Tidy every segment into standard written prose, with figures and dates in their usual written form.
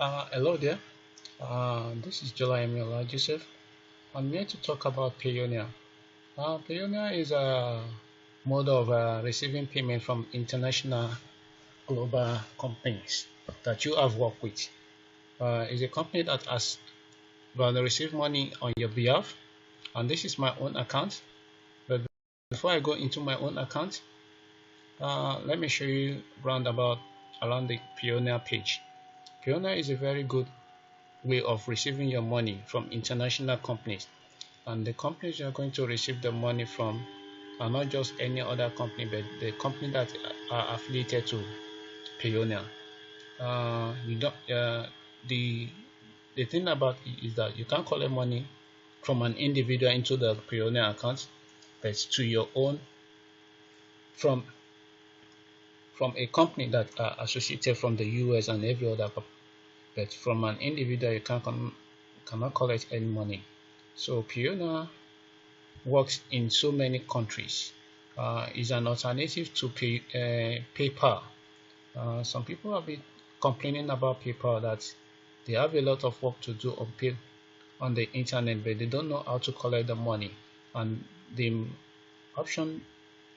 Hello there. This is July Emiola Joseph. I'm here to talk about Payoneer. Payoneer is a mode of receiving payment from international global companies that you have worked with. It's a company that has received money on your behalf, and this is my own account. But before I go into my own account, let me show you roundabout around the Payoneer page. Payoneer is a very good way of receiving your money from international companies, and the companies you are going to receive the money from are not just any other company but the company that are affiliated to Payoneer. You don't the thing about it is that you can't collect money from an individual into the Payoneer account, but to your own from a company that are associated from the US and every other but from an individual you cannot collect any money. So Payoneer works in so many countries. Is an alternative to PayPal. Some people have been complaining about PayPal that they have a lot of work to do on the internet, but they don't know how to collect the money. And the option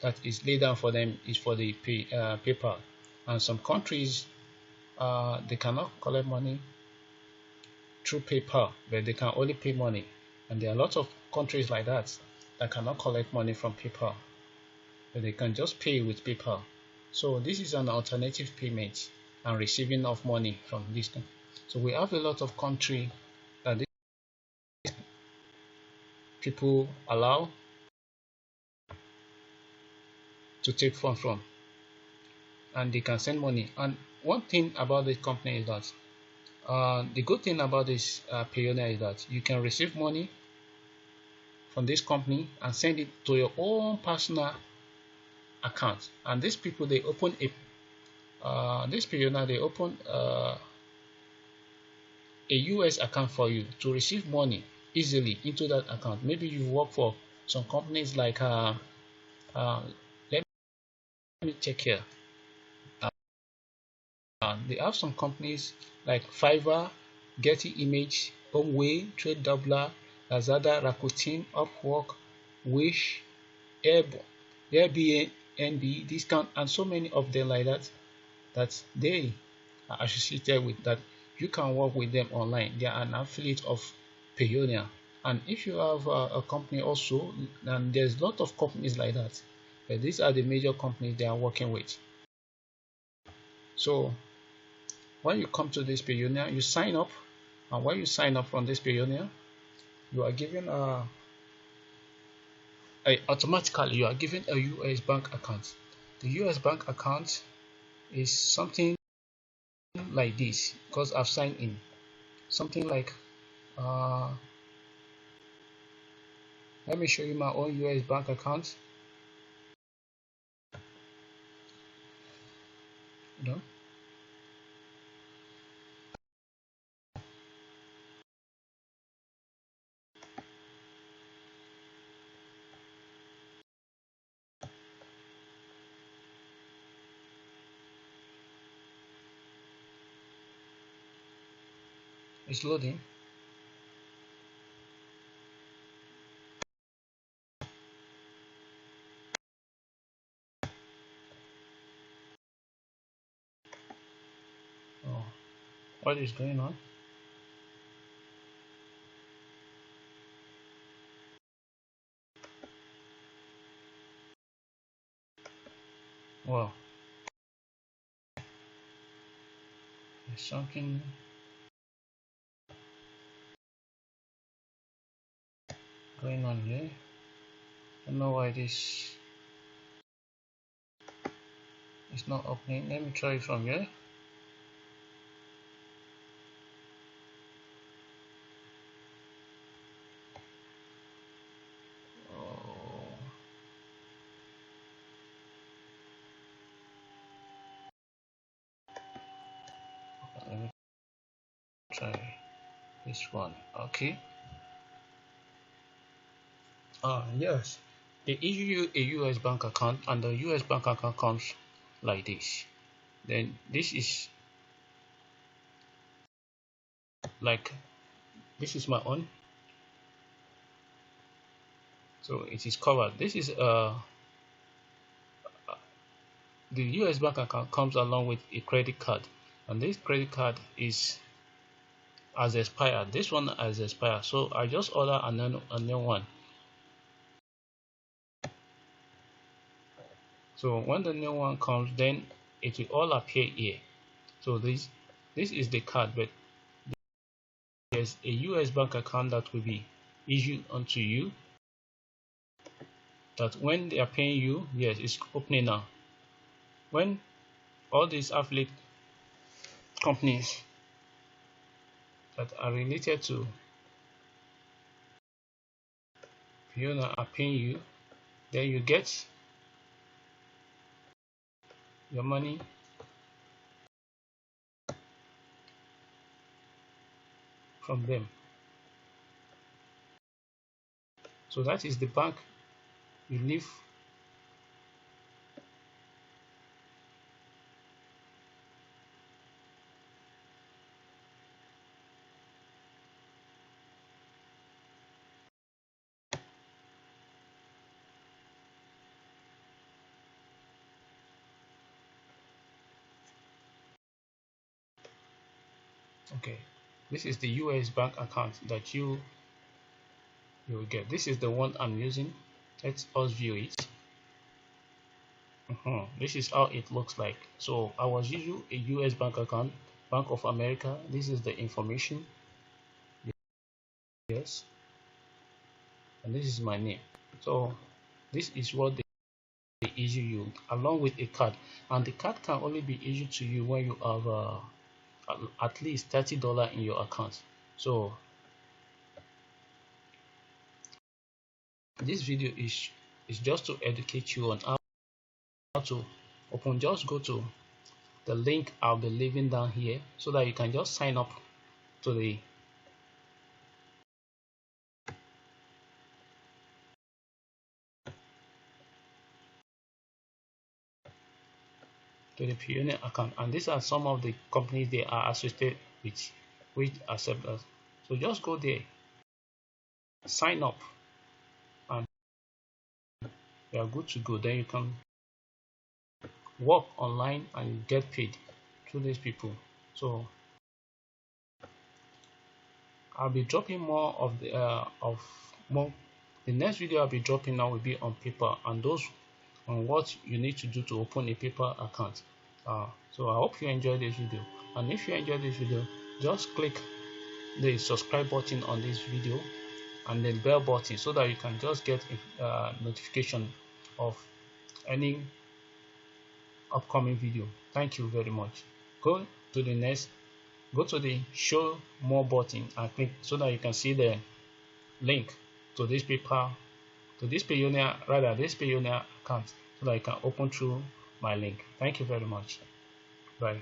that is laid down for them is for the PayPal. And some countries they cannot collect money through PayPal, but they can only pay money. And there are a lot of countries like that cannot collect money from PayPal, but they can just pay with PayPal. So this is an alternative payment and receiving of money from this thing. So we have a lot of country that these people allow to take funds from, and they can send money. And one thing about this company is that the good thing about this Payoneer is that you can receive money from this company and send it to your own personal account. And these people they open this Payoneer they open a US account for you to receive money easily into that account. Maybe you work for some companies like uh, let me check here. They have some companies like Fiverr, Getty Image, Homeway, Trade Doubler, Lazada, Rakuten, Upwork, Wish, Airbnb, Discount, and so many of them like that they are associated with that. You can work with them online. They are an affiliate of Payoneer. And if you have a company also, and there's a lot of companies like that, but these are the major companies they are working with. So when you come to this Payoneer, you sign up, and when you sign up from this Payoneer, you are given automatically you are given a US bank account. The US bank account is something like this because I've signed in. Something like uh, let me show you my own US bank account. You know, it's loading. Oh, what is going on? Well, there's something going on here. I don't know why this is not opening. Let me try it from here. Oh, let me try this one. Okay. Yes. They issue you a US bank account, and the US bank account comes like this. Then this is like this is my own, so it is covered. This is the US bank account comes along with a credit card, and this credit card is has expired. This one has expired, so I just order a new one. So when the new one comes, then it will all appear here. So this is the card, but there's a US bank account that will be issued onto you, that when they are paying you, yes, it's opening now. When all these affiliate companies that are related to Payoneer are paying you, then you get your money from them. So that is the bank you leave. Okay, this is the US bank account that you will get. This is the one I'm using. Let us view it. This is how it looks like. So I was using a US bank account, Bank of America. This is the information. Yes, and this is my name. So this is what they issue you along with a card, and the card can only be issued to you when you have at least $30 in your account. So this video is just to educate you on how to open. Just go to the link I'll be leaving down here so that you can just sign up to the Payoneer account, and these are some of the companies they are associated with which accept us. So just go there, sign up, and you are good to go. Then you can work online and get paid through these people. So I'll be dropping more of the more. The next video I'll be dropping now will be on paper and those on what you need to do to open a paper account. So I hope you enjoyed this video, and if you enjoyed this video, just click the subscribe button on this video and the bell button so that you can just get a notification of any upcoming video. Thank you very much. Go to the next, go to the show more button and click so that you can see the link to this paper, to this Payoneer, rather this Payoneer account, so that you can open through my link. Thank you very much. Bye.